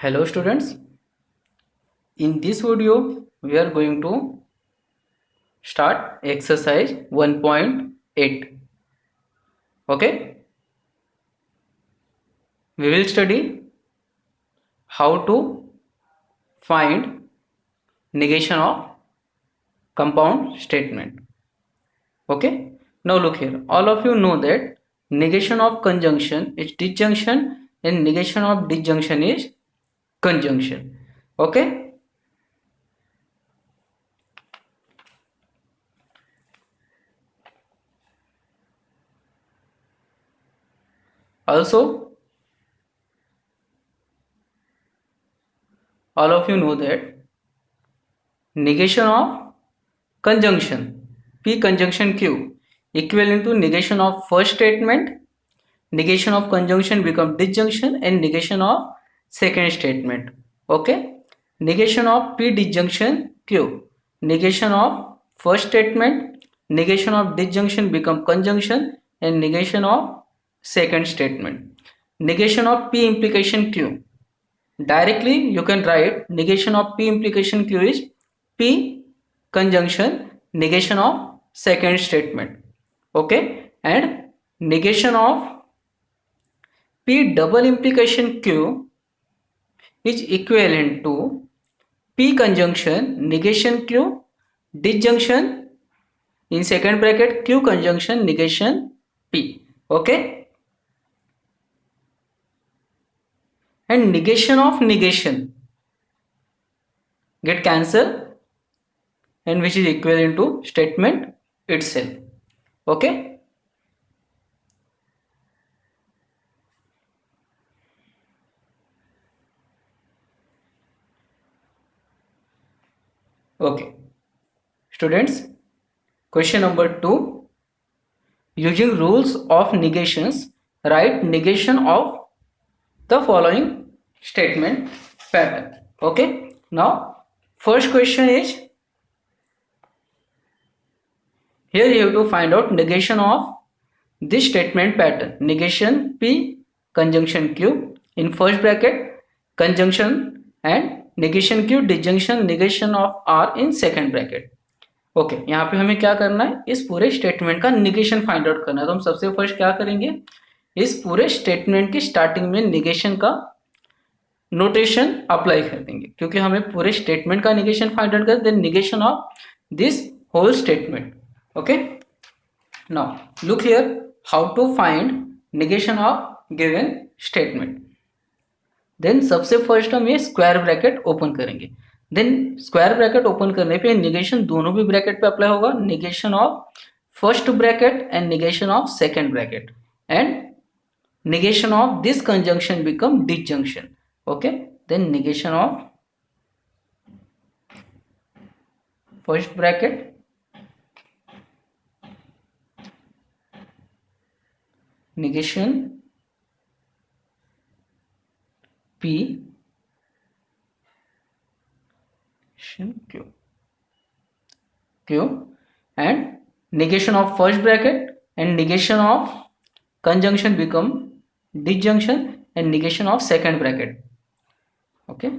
Hello students, in this video we are going to start exercise 1.8. Okay, we will study how to find negation of compound statement. Okay, now look here, all of you know that negation of conjunction is disjunction and negation of disjunction is conjunction. Okay, also all of you know that negation of conjunction P conjunction Q equivalent to negation of first statement, negation of conjunction become disjunction and negation of second statement. Okay, negation of P disjunction Q, negation of first statement, negation of disjunction become conjunction and negation of second statement. Negation of P implication Q, directly you can write negation of P implication Q is P conjunction negation of second statement. Okay, and negation of P double implication Q is equivalent to P conjunction negation Q disjunction in second bracket Q conjunction negation P. Okay, and negation of negation get cancelled and which is equivalent to statement itself. Okay, okay students, question number 2, using rules of negations write negation of the following statement pattern. Okay, now first question is, here you have to find out negation of this statement pattern. Negation P conjunction Q in first bracket, conjunction and negation Q disjunction negation of R in second bracket. Okay यहाँ पे हमें क्या करना है, इस पूरे statement का negation find out करना है. तो हम सबसे फर्स्ट क्या करेंगे, इस पूरे स्टेटमेंट की स्टार्टिंग में निगेशन का नोटेशन अप्लाई कर देंगे, क्योंकि हमें पूरे स्टेटमेंट का निगेशन फाइंड आउट कर, then negation of this whole statement. Okay, now look here how to find negation of given statement. Then सबसे फर्स्ट हम ये स्क्वायर ब्रैकेट ओपन करेंगे. देन स्क्वायर ब्रैकेट ओपन करने पे निगेशन दोनों भी ब्रैकेट पे अप्लाई होगा, negation of first bracket and negation of second bracket, and negation of this conjunction become disjunction. Okay, then negation of first bracket, negation P Q and negation of first bracket and negation of conjunction become disjunction and negation of second bracket. Okay,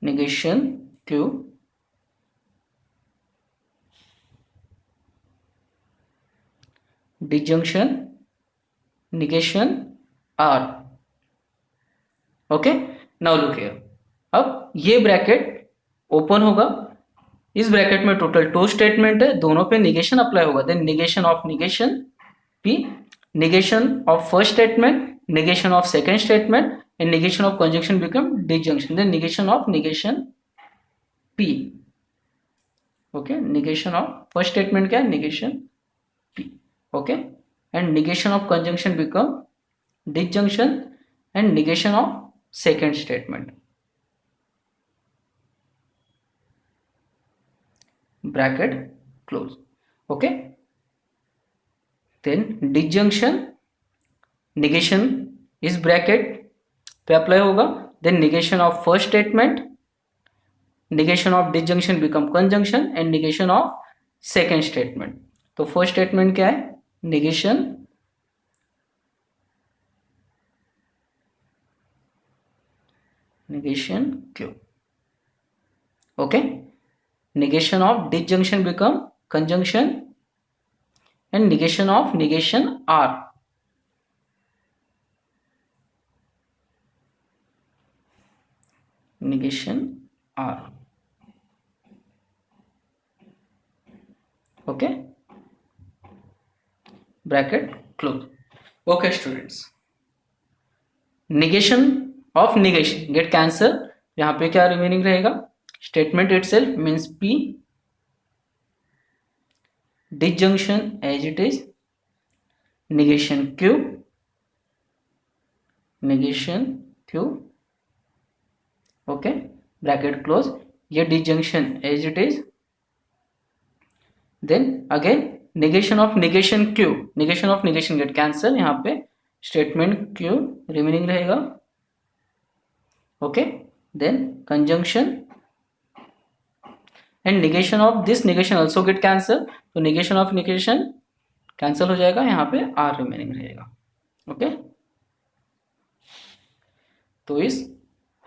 negation Q disjunction negation R. Okay, now look here, अब ये bracket open होगा, इस bracket में total 2 statement है, दोनों पे negation apply होगा. Then negation of negation P, negation of first statement, negation of second statement and negation of conjunction become disjunction. Then negation of negation P. Okay, negation of first statement क्या है, negation P. Okay, and negation of conjunction become disjunction and negation of second statement. Bracket close. Okay, then disjunction negation इस bracket पे apply होगा. Then negation of first statement, negation of disjunction become conjunction and negation of second statement. तो first statement क्या है, negation negation q. Okay, negation of disjunction become conjunction, and negation of negation r. Negation r. Okay, bracket close. Okay students, negation of negation get cancel. यहाँ पे क्या remaining रहेगा, statement itself means p, disjunction as it is, negation q, negation q. Okay, bracket close. ये disjunction as it is, then again negation of negation q, negation of negation get cancel. यहाँ पे statement q remaining रहेगा. Okay, then conjunction and negation of this negation also get cancel. तो negation of negation cancel हो जाएगा, यहाँ पे r remaining रहेगा. Okay, तो इस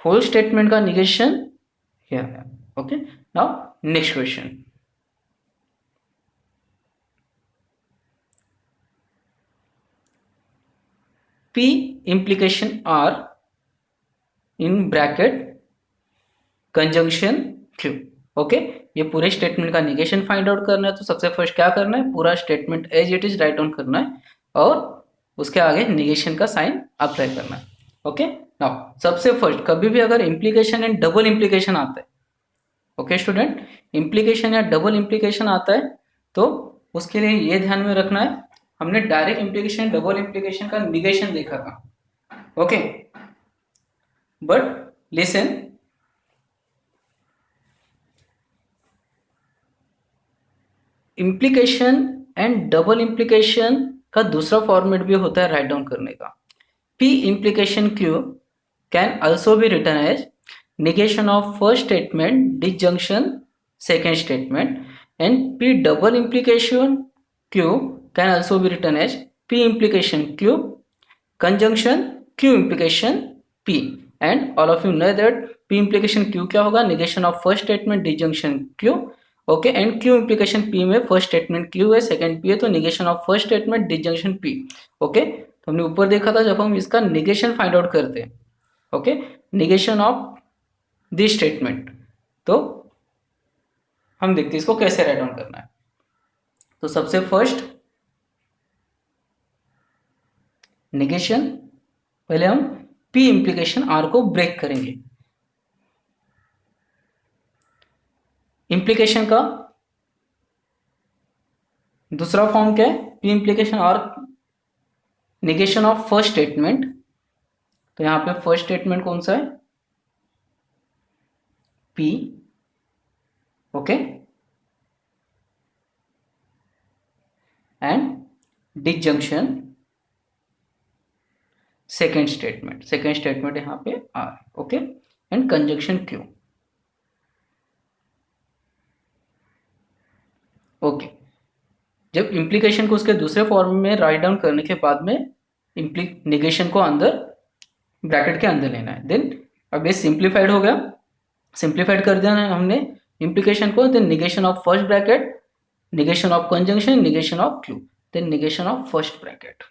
होल स्टेटमेंट का निगेशन हियर है. Okay, now next question. p implication r in bracket conjunction q. Okay, ये पूरे स्टेटमेंट का निगेशन फाइंड आउट करना है. तो सबसे फर्स्ट क्या करना है, पूरा statement as it is right down करना है और उसके आगे निगेशन का साइन अप्लाई करना है. ओके, नाउ सबसे फर्स्ट कभी भी अगर इंप्लीकेशन एंड डबल इंप्लीकेशन आता है, ओके स्टूडेंट, इंप्लीकेशन या डबल इंप्लीकेशन आता है तो उसके लिए ये ध्यान में रखना है, हमने डायरेक्ट इंप्लीकेशन डबल इंप्लीकेशन का निगेशन देखा था. Okay, but listen, implication and double implication का दूसरा फॉर्मेट भी होता है राइट डाउन करने का. p implication q can also be written as negation of first statement disjunction second statement, and p double implication q can also be written as p implication q conjunction q implication p. and all of you know that p implication q क्या होगा, negation of first statement disjunction q. Okay, and Q implication P में first statement Q है, second P है, तो negation of first statement disjunction P. Okay, तो हमने ऊपर देखा था जब हम इसका निगेशन फाइंड आउट करते हैं, okay, negation of this statement, तो हम देखते हैं इसको कैसे राइट डाउन करना है. तो सबसे फर्स्ट निगेशन, पहले हम पी इम्प्लीकेशन आर को ब्रेक करेंगे. इंप्लीकेशन का दूसरा फॉर्म क्या है, पी इंप्लीकेशन और निगेशन ऑफ फर्स्ट स्टेटमेंट. तो यहां पे फर्स्ट स्टेटमेंट कौन सा है, P. Okay, and disjunction second statement, second statement यहां पे R. Okay, and conjunction Q. Okay, जब इंप्लीकेशन को उसके दूसरे फॉर्म में राइट डाउन करने के बाद में निगेशन को अंदर ब्रैकेट के अंदर लेना है. देन अब ये सिंप्लीफाइड हो गया, सिंप्लीफाइड कर दिया है हमने इंप्लीकेशन को. Then negation of first bracket, negation of conjunction, negation of Q, then negation of first bracket.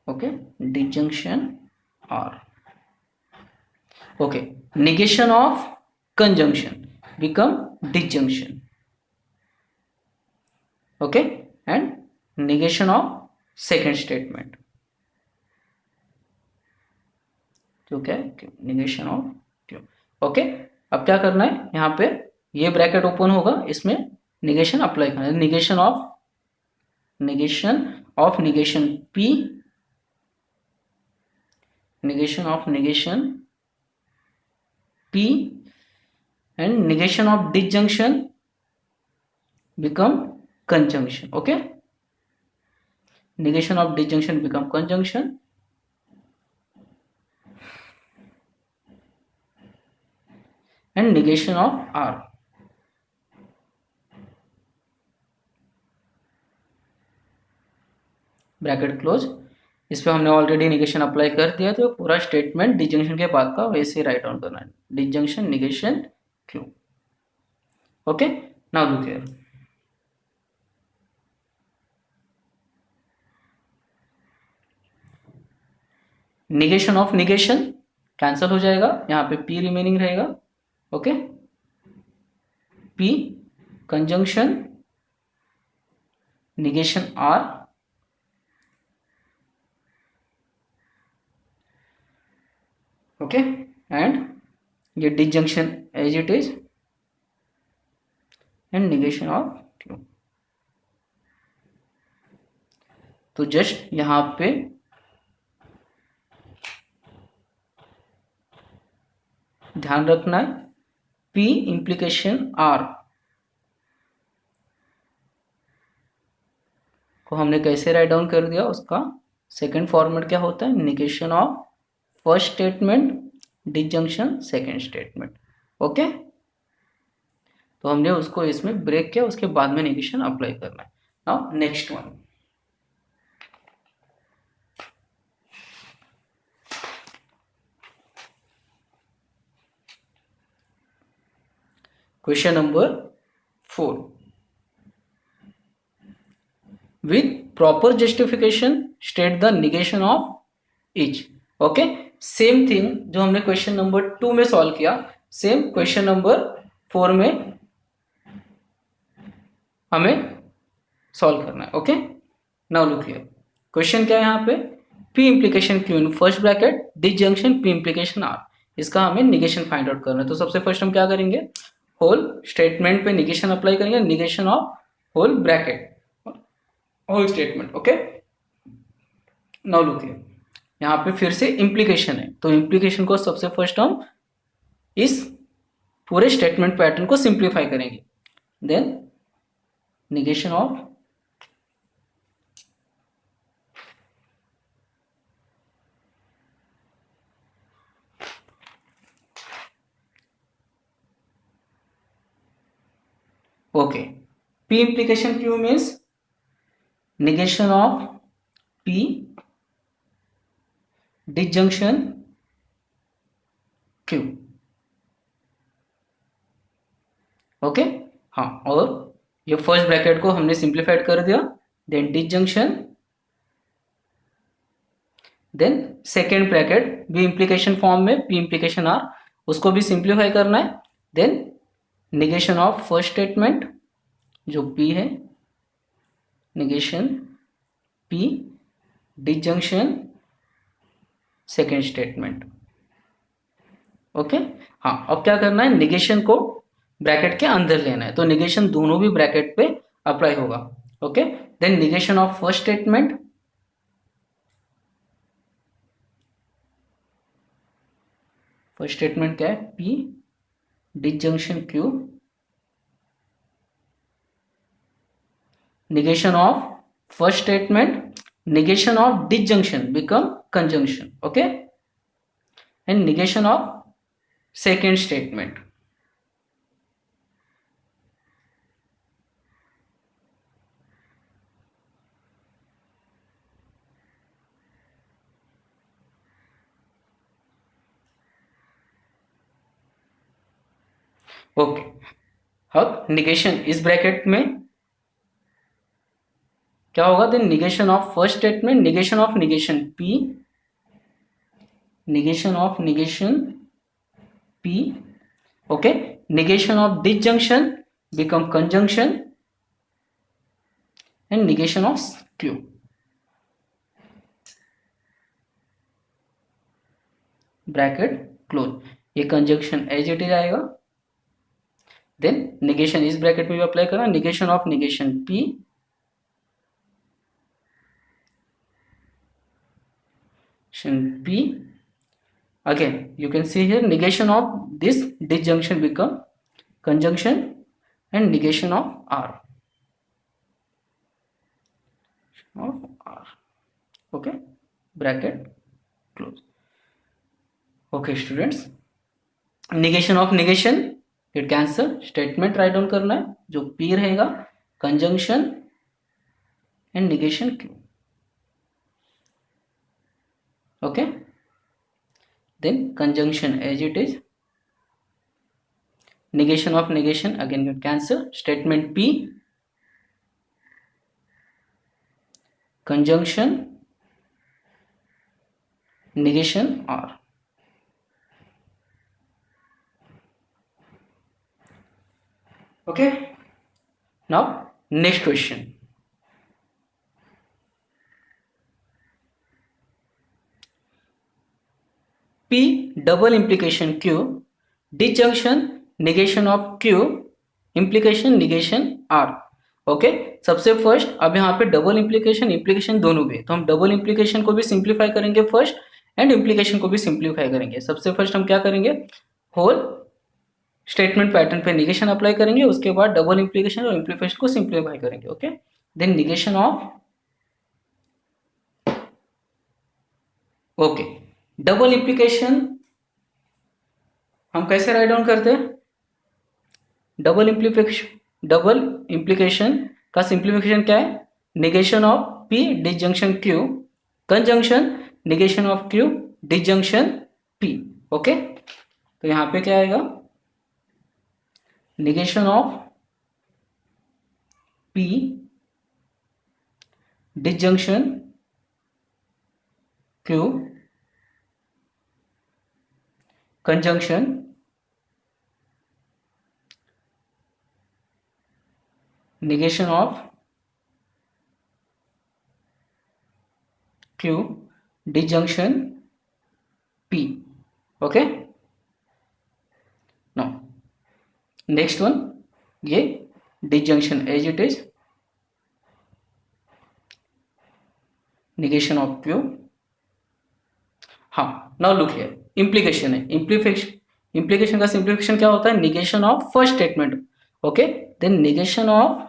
Okay, disjunction R. Okay, negation of conjunction become disjunction. Okay, and negation of second statement जो क्या है, negation of Q. Okay, अब क्या करना है, यहाँ पे ये ब्रैकेट ओपन होगा, इसमें निगेशन अप्लाई करना है. Negation of negation P, negation of negation P, and negation of disjunction become conjunction. Okay, negation of disjunction become conjunction, and negation of R. Bracket close. इस पे हमने ऑलरेडी निगेशन अप्लाई कर दिया, तो पूरा statement disjunction के बाद का वैसे राइट डाउन करना है, disjunction negation Q. Okay, now look here. Negation of negation cancel हो जाएगा, यहाँ पे पी रिमेनिंग रहेगा। Okay, P conjunction negation R, okay, and ये disjunction as it is and negation of Q. तो जस्ट यहां पे ध्यान रखना है, P इंप्लीकेशन R को हमने कैसे राइट डाउन कर दिया, उसका सेकंड फॉर्मेट क्या होता है, negation of first statement disjunction second statement. Okay, तो हमने उसको इसमें ब्रेक किया, उसके बाद में निगेशन अप्लाई करना है। Now next one, question number 4। with proper justification state the negation of each। Okay, same thing जो हमने क्वेश्चन नंबर 2 में सॉल्व किया, सेम क्वेश्चन नंबर 4 में हमें सॉल्व करना है। Okay, now look here, question क्या है यहाँ पे, P implication Q in first bracket disjunction P implication R, इसका हमें निगेशन फाइंड आउट करना है। तो सबसे फर्स्ट हम क्या करेंगे, होल स्टेटमेंट पे निगेशन अप्लाई करेंगे, negation of whole bracket whole statement. Okay, now look here, यहाँ पे फिर से इंप्लीकेशन है, तो इंप्लीकेशन को सबसे फर्स्ट हम इस पूरे स्टेटमेंट पैटर्न को सिंप्लीफाई करेंगे, then negation of okay, P implication Q means negation of P disjunction Q। Okay, हाँ, और ये फर्स्ट ब्रैकेट को हमने सिंप्लीफाइड कर दिया, then disjunction, then second bracket B implication form में P implication R, उसको भी सिंप्लीफाई करना है, then negation of first statement जो P है, negation P disjunction second statement. Okay, हाँ, अब क्या करना है, निगेशन को ब्रैकेट के अंदर लेना है, तो निगेशन दोनों भी ब्रैकेट पे अप्लाई होगा। Okay, then negation of first statement, first statement क्या है, P disjunction Q, negation of first statement, negation of disjunction become conjunction। okay, and negation of second statement। Okay, अब निगेशन इस bracket में क्या होगा, then negation of first statement, negation of negation P, negation of negation P, okay, negation of disjunction become conjunction and negation of Q। Bracket close, ये conjunction as it is आएगा, then negation इस bracket में भी apply करना, negation of negation P, P, again you can see here negation of this disjunction become conjunction and negation of R, okay, bracket close। okay students, negation of negation get cancel, statement write down करना है, जो P रहेगा conjunction and negation Q। Okay, then conjunction as it is, negation of negation again get cancel, statement P, conjunction, negation R. Okay, now next question. P double implication Q, disjunction negation of Q, implication negation R. Okay, सबसे first अब यहाँ पे double implication implication दोनों भी, तो हम double implication को भी सिंप्लीफाई करेंगे फर्स्ट एंड इम्प्लीकेशन को भी सिंप्लीफाई करेंगे। सबसे फर्स्ट हम क्या करेंगे, होल स्टेटमेंट पैटर्न पे निगेशन अप्लाई करेंगे, उसके बाद डबल इम्प्लीकेशन और इम्प्लीकेशन को सिंप्लीफाई करेंगे। Okay, then negation of, okay, double implication हम कैसे राइट डाउन करते हैं, डबल इम्प्लीकेशन का सिंप्लीफिकेशन क्या है, negation of P disjunction Q, conjunction negation of Q disjunction P. Okay, तो यहां पे क्या आएगा, negation of P disjunction Q conjunction negation of Q disjunction P. Okay, now next one, ये disjunction as it is, negation of Q. हाँ, now look here, implication है, implication का simplification क्या होता है, negation of first statement. Okay, then negation of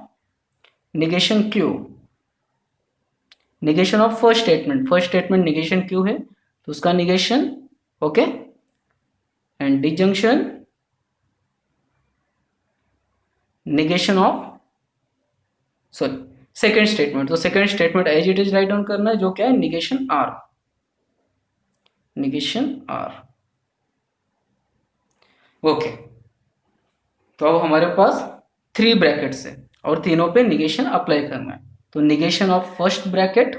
negation Q, negation of first statement negation Q है तो उसका negation. Okay, and disjunction negation of sorry second statement, तो second statement as it is right down करना है, जो क्या है, negation R, negation R. Okay, तो अब हमारे पास 3 ब्रैकेट्स है और तीनों पे निगेशन अप्लाई करना है। तो निगेशन ऑफ फर्स्ट ब्रैकेट,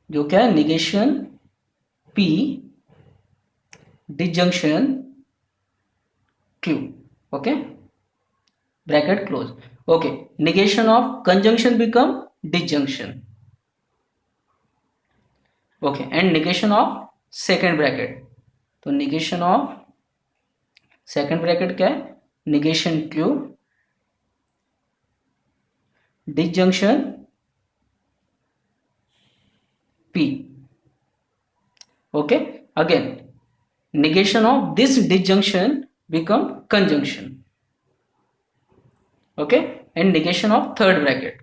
जो क्या है, negation P disjunction Q. Okay, bracket close. Okay, negation of conjunction become disjunction. Okay, and negation of second bracket, तो negation of second bracket क्या है, negation Q disjunction P. Okay, again negation of this disjunction become conjunction. Okay, and negation of third bracket,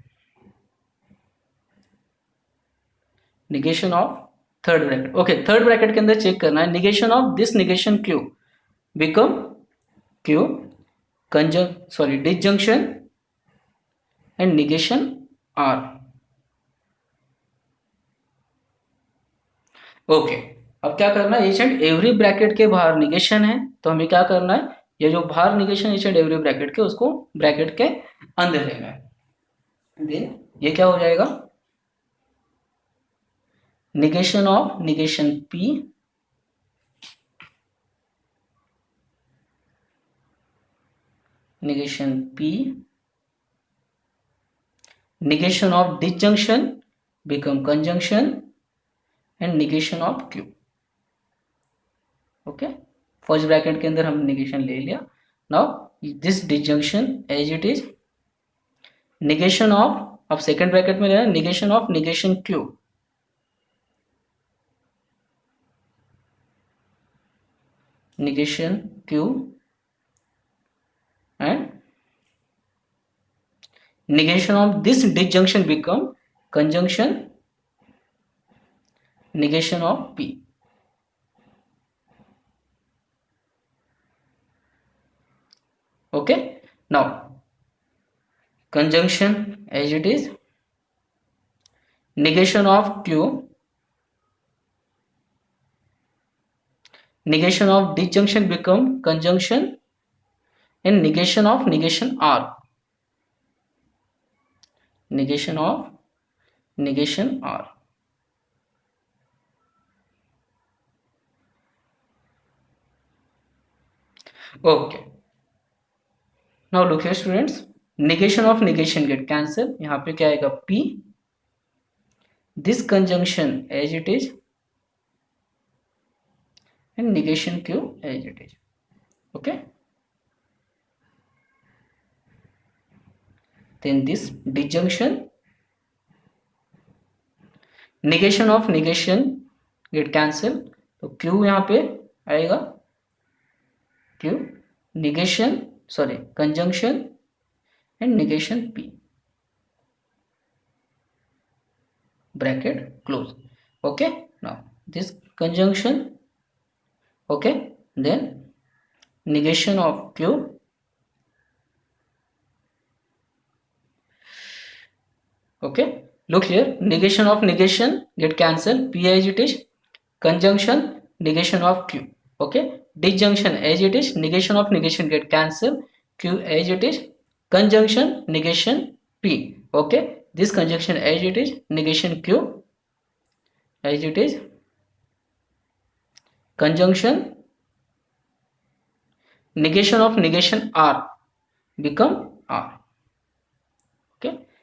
negation of third bracket. Okay, third bracket के अंदर check करना है, negation of this negation Q become Q disjunction and negation R. Okay, अब क्या करना है, each and every bracket के बाहर निगेशन है, तो हमें क्या करना है, ये जो बाहर negation each and every bracket के, उसको ब्रैकेट के अंदर लेना है। देन ये क्या हो जाएगा, negation of negation P negation P, negation of disjunction become conjunction and negation of Q. Okay, first bracket के अंदर हम negation ले लिया। Now this disjunction as it is, negation of, अब सेकेंड ब्रैकेट में लेना, negation of negation Q, negation Q and negation of this disjunction become conjunction negation of P. Okay, now conjunction as it is. Negation of q, negation of disjunction become conjunction, and negation of negation r, negation of negation r. Okay, now look here students, negation of negation get cancel. यहाँ पे क्या आएगा p, this conjunction as it is, and negation q as it is. Okay, then this disjunction, negation of negation get cancel, तो q यहाँ पे आएगा q, negation sorry conjunction and negation p, bracket close. Okay, now this conjunction, okay, then negation of q, okay, look here, negation of negation get cancelled, p as it is, conjunction negation of q. Okay, disjunction as it is, negation of negation get cancelled, q as it is, conjunction negation p. Okay, this conjunction as it is, negation q as it is, conjunction negation of negation r become r.